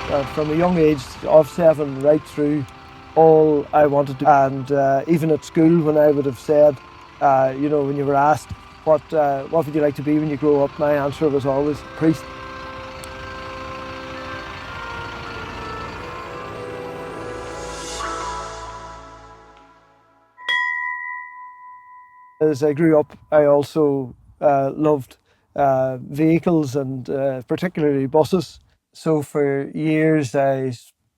From a young age of 7 right through, all I wanted to, and even at school when I would have said, when you were asked, what would you like to be when you grow up, my answer was always priest. As I grew up, I also loved vehicles and particularly buses. So for years I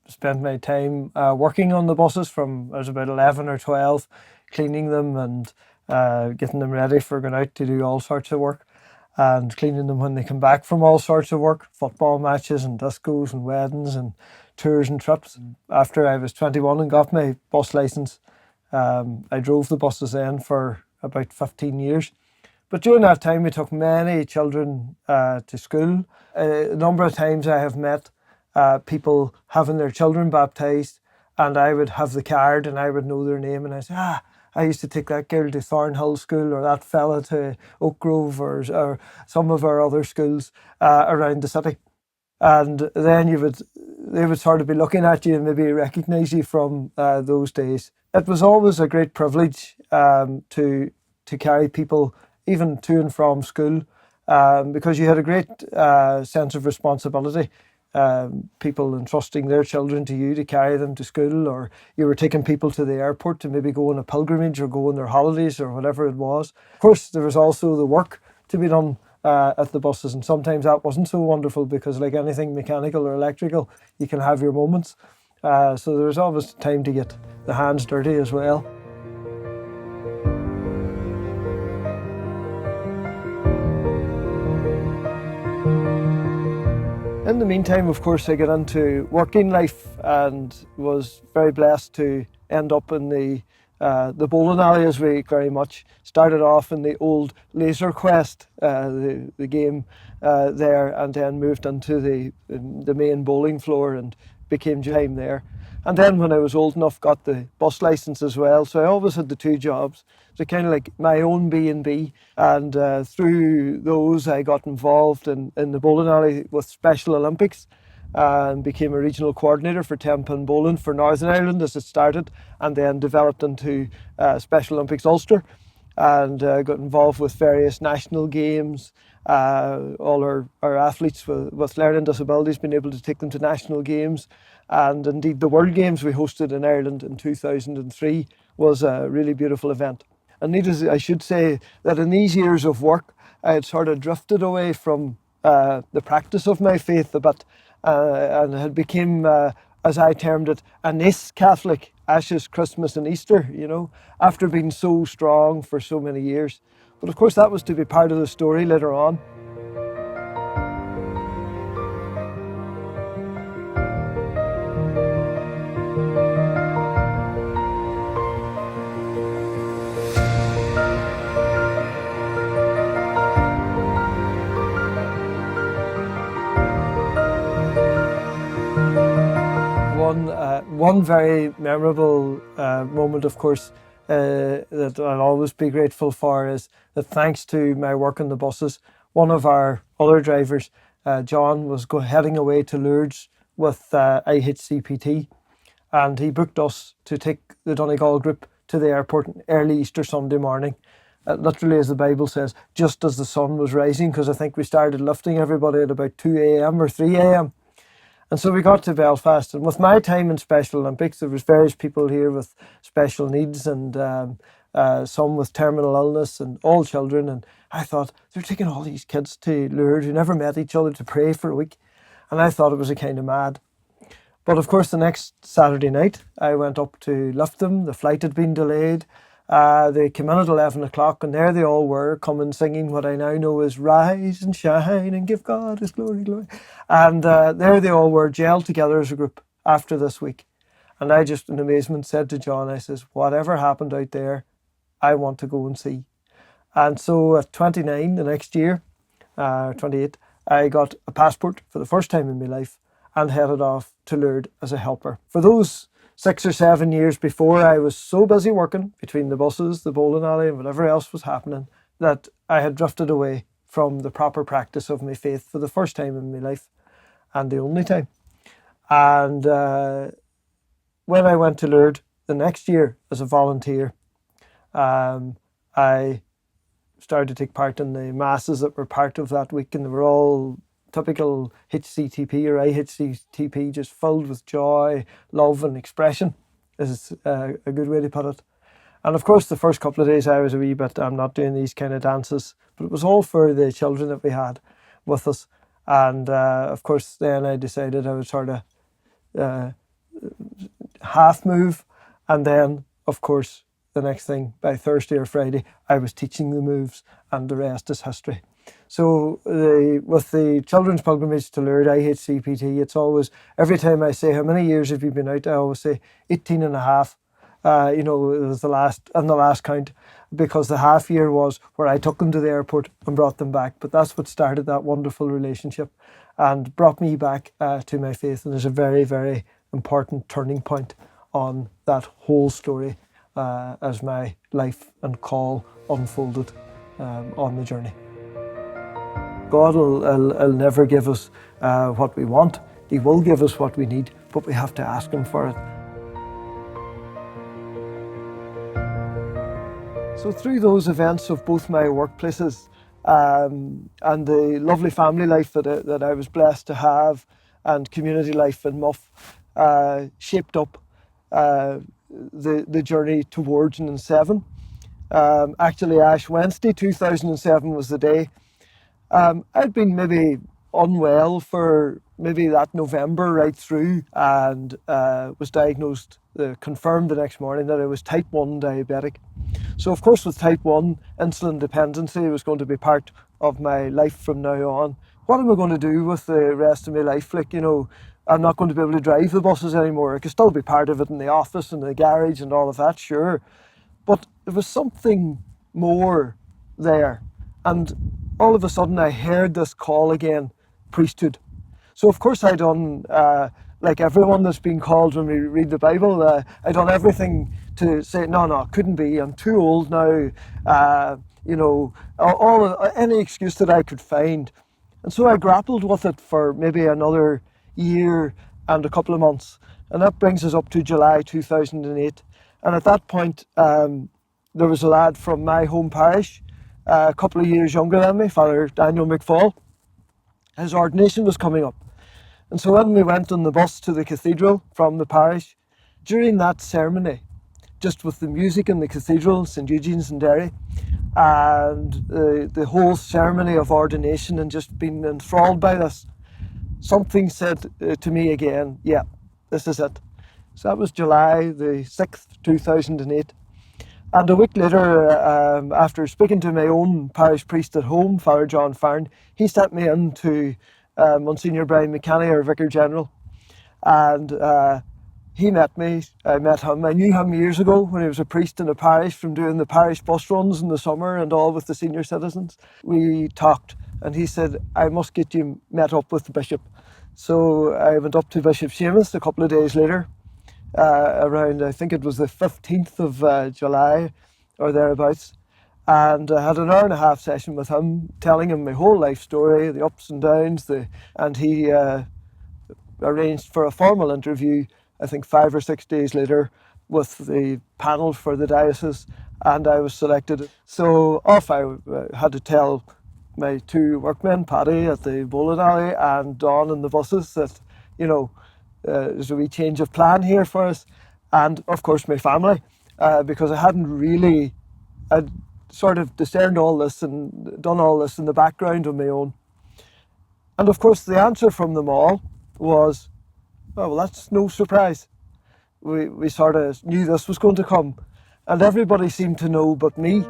spent my time working on the buses from I was about 11 or 12, cleaning them and getting them ready for going out to do all sorts of work, and cleaning them when they come back from all sorts of work, football matches and discos and weddings and tours and trips. After I was 21 and got my bus licence, I drove the buses then for about 15 years. But during that time, we took many children to school. A number of times I have met people having their children baptised, and I would have the card and I would know their name, and I say, I used to take that girl to Thornhill School, or that fella to Oak Grove, or some of our other schools around the city. And then they would sort of be looking at you and maybe recognise you from those days. It was always a great privilege to carry people even to and from school, because you had a great sense of responsibility. People entrusting their children to you to carry them to school, or you were taking people to the airport to maybe go on a pilgrimage or go on their holidays or whatever it was. Of course, there was also the work to be done at the buses, and sometimes that wasn't so wonderful because, like anything mechanical or electrical, you can have your moments. So there was always time to get the hands dirty as well. In the meantime, of course, I got into working life and was very blessed to end up in the bowling alley, as we very much started off in the old Laser Quest, the game there, and then moved into the main bowling floor and became time there. And then when I was old enough, got the bus licence as well. So I always had the two jobs. So kind of like my own B&B. And through those, I got involved in the bowling alley with Special Olympics, and became a regional coordinator for 10-pin bowling for Northern Ireland as it started, and then developed into Special Olympics Ulster, and got involved with various national games. All our athletes with learning disabilities, been able to take them to national games, and indeed the World Games we hosted in Ireland in 2003 was a really beautiful event. And needless, I should say that in these years of work, I had sort of drifted away from the practice of my faith a bit, and had become, as I termed it, a nice Catholic, Ashes, Christmas and Easter, after being so strong for so many years. But of course that was to be part of the story later on. One very memorable moment, of course, that I'll always be grateful for is that thanks to my work on the buses, one of our other drivers, John, was heading away to Lourdes with HCPT, and he booked us to take the Donegal group to the airport early Easter Sunday morning, literally as the Bible says, just as the sun was rising, because I think we started lifting everybody at about 2 a.m. or 3 a.m. And so we got to Belfast, and with my time in Special Olympics, there was various people here with special needs, and some with terminal illness, and all children. And I thought, they're taking all these kids to Lourdes who never met each other to pray for a week. And I thought it was a kind of mad. But of course, the next Saturday night, I went up to lift them. The flight had been delayed. They came in at 11 o'clock, and there they all were, coming singing what I now know is "Rise and Shine and Give God His Glory, Glory." And there they all were, gelled together as a group after this week. And I just, in amazement, said to John, I says, whatever happened out there, I want to go and see. And so at 29, the next year, 28, I got a passport for the first time in my life and headed off to Lourdes as a helper. For those 6 or 7 years before, I was so busy working between the buses, the bowling alley and whatever else was happening, that I had drifted away from the proper practice of my faith for the first time in my life, and the only time. And when I went to Lourdes the next year as a volunteer, I started to take part in the masses that were part of that week, and they were all typical HCTP or IHCTP, just filled with joy, love and expression is a good way to put it. And of course the first couple of days I was a wee bit, I'm not doing these kind of dances, but it was all for the children that we had with us. And of course then I decided I would sort of half move, and then of course the next thing, by Thursday or Friday, I was teaching the moves, and the rest is history. So with the children's pilgrimage to Lourdes, IHCPT, it's always, every time I say, how many years have you been out? I always say 18 and a half. It was the last count, because the half year was where I took them to the airport and brought them back. But that's what started that wonderful relationship and brought me back to my faith. And there's a very, very important turning point on that whole story as my life and call unfolded on the journey. God will never give us what we want. He will give us what we need, but we have to ask Him for it. So through those events of both my workplaces and the lovely family life that I was blessed to have, and community life in Muff, shaped up the journey towards N7. Actually, Ash Wednesday 2007 was the day. I'd been maybe unwell for maybe that November right through, and was diagnosed, confirmed the next morning that I was type 1 diabetic. So of course with type 1, insulin dependency was going to be part of my life from now on. What am I going to do with the rest of my life? I'm not going to be able to drive the buses anymore. I could still be part of it in the office and the garage and all of that, sure. But there was something more there. And all of a sudden I heard this call again, priesthood. So of course I done, like everyone that's been called when we read the Bible, I done everything to say, no, couldn't be, I'm too old now, any excuse that I could find. And so I grappled with it for maybe another year and a couple of months. And that brings us up to July 2008. And at that point, there was a lad from my home parish, a couple of years younger than me, Father Daniel McFall. His ordination was coming up. And so when we went on the bus to the cathedral from the parish, during that ceremony, just with the music in the cathedral, St. Eugene's in Derry, and the whole ceremony of ordination, and just being enthralled by this, something said to me again, yeah, this is it. So that was July the 6th, 2008. And a week later, after speaking to my own parish priest at home, Father John Farn, he sent me in to Monsignor Brian McKenny, our Vicar General. And he met me, I met him. I knew him years ago when he was a priest in a parish, from doing the parish bus runs in the summer and all with the senior citizens. We talked, and he said, I must get you met up with the bishop. So I went up to Bishop Seamus a couple of days later, around, I think it was the 15th of July or thereabouts, and I had an hour and a half session with him, telling him my whole life story, the ups and downs, and he arranged for a formal interview, I think 5 or 6 days later, with the panel for the diocese, and I was selected. So off I had to tell my two workmen, Paddy at the bowling alley and Don in the buses, that, there's a wee change of plan here for us. And of course my family, because I hadn't really, I'd sort of discerned all this and done all this in the background on my own. And of course the answer from them all was, oh, well, that's no surprise. We sort of knew this was going to come, and everybody seemed to know but me.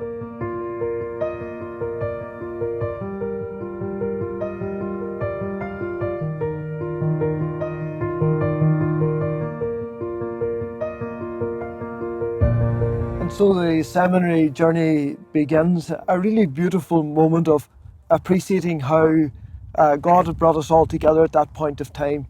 So the seminary journey begins, a really beautiful moment of appreciating how God had brought us all together at that point of time.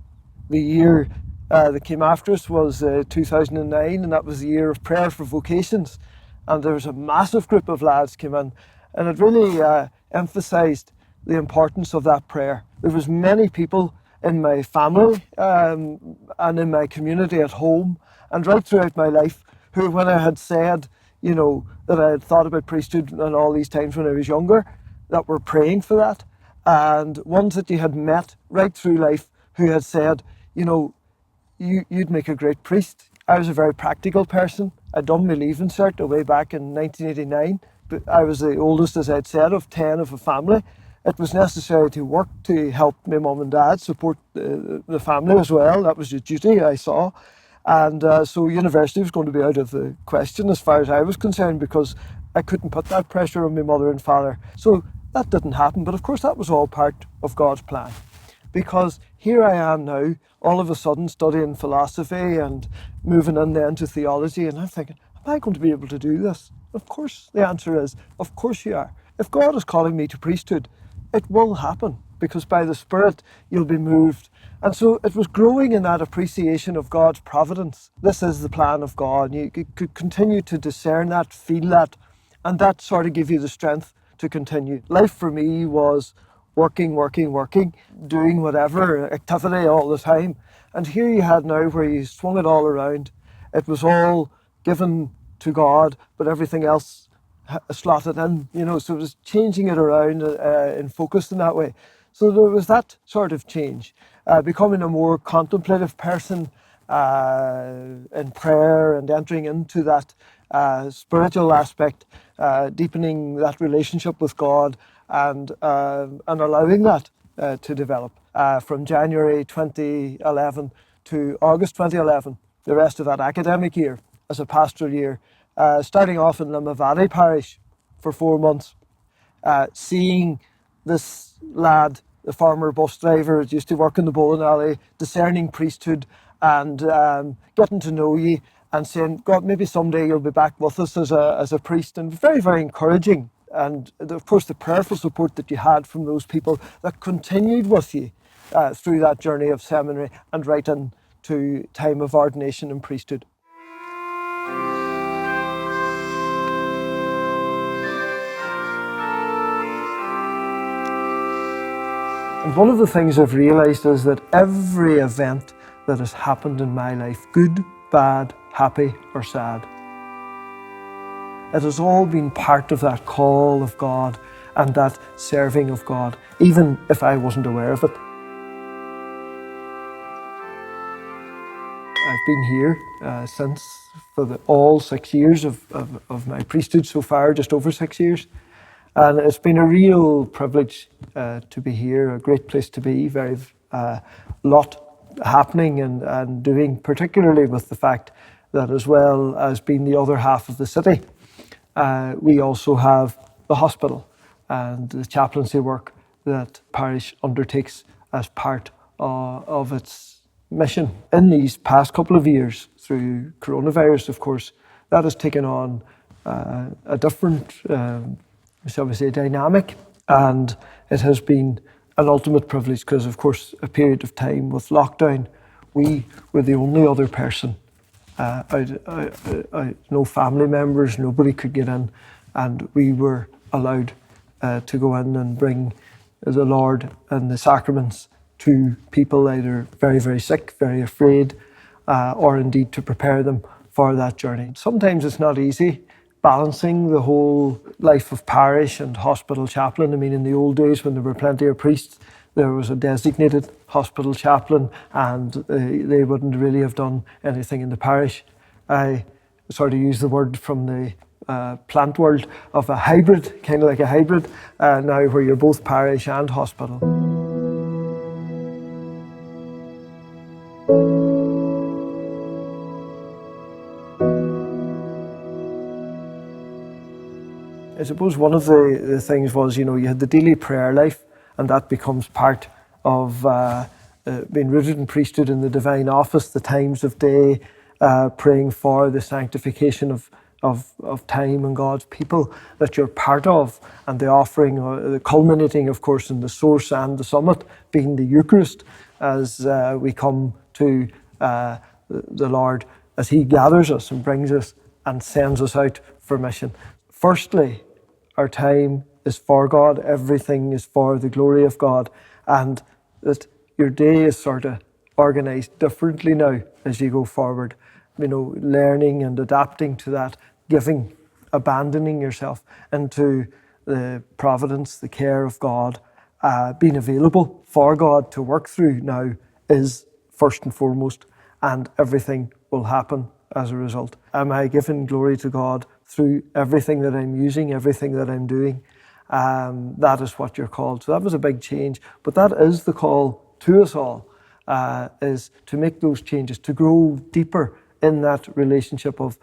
The year that came after us was 2009, and that was the year of prayer for vocations. And there was a massive group of lads came in, and it really emphasised the importance of that prayer. There was many people in my family and in my community at home and right throughout my life, who, when I had said, you know, that I had thought about priesthood and all these times when I was younger, that were praying for that, and ones that you had met right through life who had said, you know, you'd make a great priest. I was a very practical person. I'd done my leaving cert way back in 1989, but I was the oldest, as I'd said, of 10 of a family. It was necessary to work to help my mum and dad support the family as well. That was a duty I saw. And so university was going to be out of the question as far as I was concerned, because I couldn't put that pressure on my mother and father. So that didn't happen. But of course, that was all part of God's plan. Because here I am now, all of a sudden studying philosophy and moving in then to theology, and I'm thinking, am I going to be able to do this? Of course, the answer is, of course you are. If God is calling me to priesthood, it will happen, because by the Spirit you'll be moved. And so it was growing in that appreciation of God's providence. This is the plan of God. You could continue to discern that, feel that, and that sort of give you the strength to continue. Life for me was working, doing whatever activity all the time. And here you had now where you swung it all around. It was all given to God, but everything else slotted in, you know, so it was changing it around in focus in that way. So there was that sort of change, becoming a more contemplative person in prayer and entering into that spiritual aspect, deepening that relationship with God, and allowing that to develop. From January 2011 to August 2011, the rest of that academic year as a pastoral year, starting off in Limavady Parish for 4 months, seeing this lad, the farmer bus driver that used to work in the bowling alley, discerning priesthood and getting to know you and saying, God, maybe someday you'll be back with us as a priest, and very, very encouraging. And of course the prayerful support that you had from those people that continued with you through that journey of seminary and right into time of ordination and priesthood. And one of the things I've realised is that every event that has happened in my life, good, bad, happy or sad, it has all been part of that call of God and that serving of God, even if I wasn't aware of it. I've been here since for all 6 years of my priesthood so far, just over 6 years. And it's been a real privilege to be here, a great place to be, very lot happening and doing, particularly with the fact that as well as being the other half of the city, we also have the hospital and the chaplaincy work that parish undertakes as part of its mission. In these past couple of years, through coronavirus, of course, that has taken on a different, shall we say, dynamic, and it has been an ultimate privilege because, of course, a period of time with lockdown, we were the only other person. No family members, nobody could get in, and we were allowed to go in and bring the Lord and the sacraments to people either very, very sick, very afraid, or indeed to prepare them for that journey. Sometimes it's not easy balancing the whole life of parish and hospital chaplain. I mean, in the old days when there were plenty of priests, there was a designated hospital chaplain and they wouldn't really have done anything in the parish. I sort of use the word from the plant world of a hybrid, kind of like a hybrid, now where you're both parish and hospital. I suppose one of the things was, you had the daily prayer life, and that becomes part of being rooted in priesthood in the divine office, the times of day, praying for the sanctification of time and God's people that you're part of, and the offering, the culminating, of course, in the source and the summit, being the Eucharist, as we come to the Lord, as He gathers us and brings us and sends us out for mission. Firstly, our time is for God, everything is for the glory of God, and that your day is sort of organised differently now as you go forward. Learning and adapting to that, giving, abandoning yourself into the providence, the care of God, being available for God to work through now is first and foremost, and everything will happen as a result. Am I giving glory to God through everything that I'm using, everything that I'm doing? That is what you're called. So that was a big change, but that is the call to us all, is to make those changes, to grow deeper in that relationship of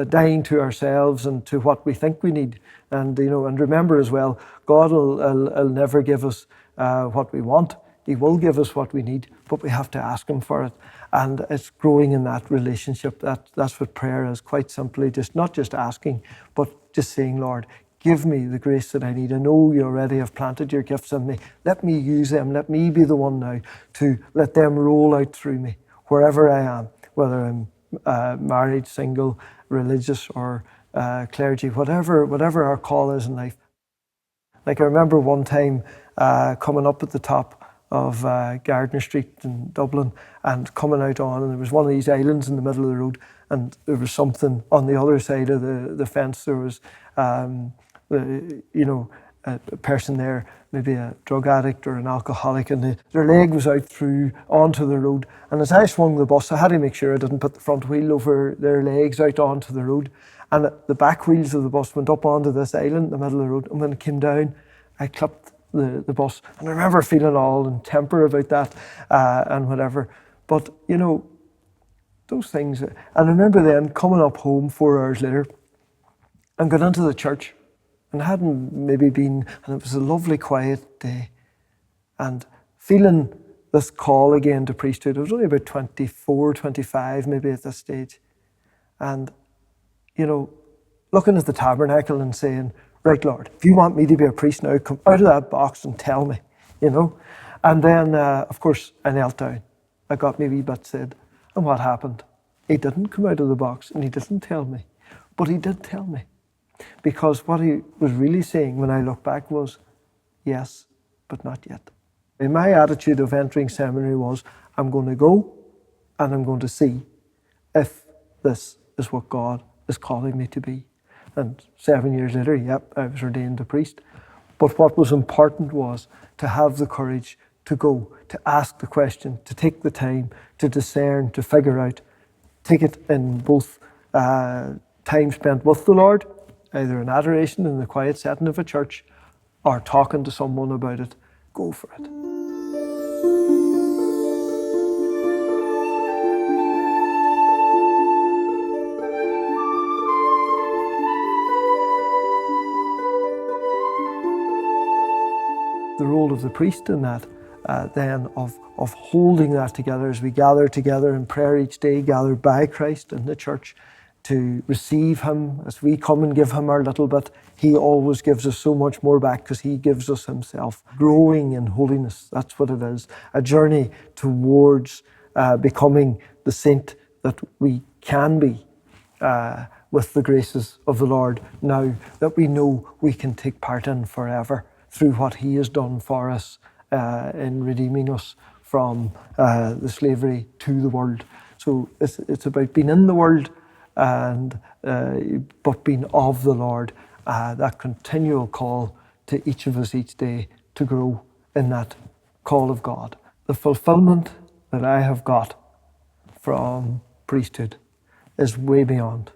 dying to ourselves and to what we think we need. And remember as well, God will never give us what we want. He will give us what we need, but we have to ask Him for it. And it's growing in that relationship. That's what prayer is, quite simply, not just asking, but just saying, Lord, give me the grace that I need. I know you already have planted your gifts in me. Let me use them. Let me be the one now to let them roll out through me, wherever I am, whether I'm married, single, religious, or clergy, whatever our call is in life. Like I remember one time coming up at the top of Gardner Street in Dublin and coming out on, and there was one of these islands in the middle of the road, and there was something on the other side of the fence. There was, a person there, maybe a drug addict or an alcoholic, and their leg was out through onto the road. And as I swung the bus, I had to make sure I didn't put the front wheel over their legs out onto the road. And the back wheels of the bus went up onto this island in the middle of the road. And when it came down, I clipped the bus. And I remember feeling all in temper about that and whatever. But, those things. And I remember then coming up home 4 hours later and got into the church. And I hadn't maybe been, and it was a lovely quiet day. And feeling this call again to priesthood. I was only about 24, 25 maybe at this stage. And, looking at the tabernacle and saying, right, Lord, if you want me to be a priest now, come out of that box and tell me, And then, of course, I knelt down. I got my wee bit said. And what happened? He didn't come out of the box and he didn't tell me. But he did tell me. Because what he was really saying when I look back was, yes, but not yet. And my attitude of entering seminary was, I'm going to go and I'm going to see if this is what God is calling me to be. And 7 years later, I was ordained a priest. But what was important was to have the courage to go, to ask the question, to take the time, to discern, to figure out, take it in both time spent with the Lord, either in adoration in the quiet setting of a church, or talking to someone about it. Go for it. The role of the priest in that, then, of holding that together as we gather together in prayer each day, gathered by Christ in the church, to receive Him. As we come and give Him our little bit, He always gives us so much more back because He gives us Himself. Growing in holiness, that's what it is. A journey towards becoming the saint that we can be with the graces of the Lord now that we know we can take part in forever through what He has done for us in redeeming us from the slavery to the world. So it's about being in the world, and but being of the Lord, that continual call to each of us each day to grow in that call of God. The fulfillment that I have got from priesthood is way beyond,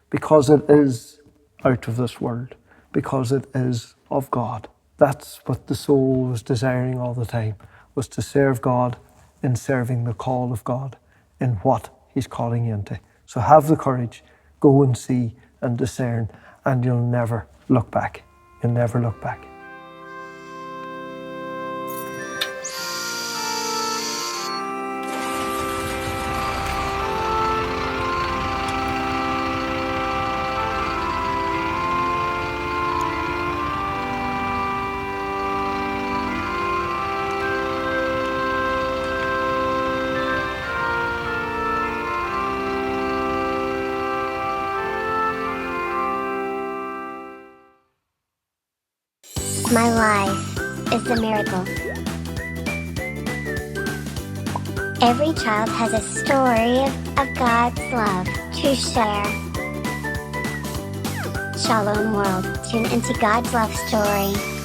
because it is out of this world, because it is of God. That's what the soul was desiring all the time, was to serve God in serving the call of God in what He's calling you into. So have the courage, go and see and discern, and you'll never look back. You'll never look back. My life is a miracle. Every child has a story of God's love to share. Shalom world, tune into God's love story.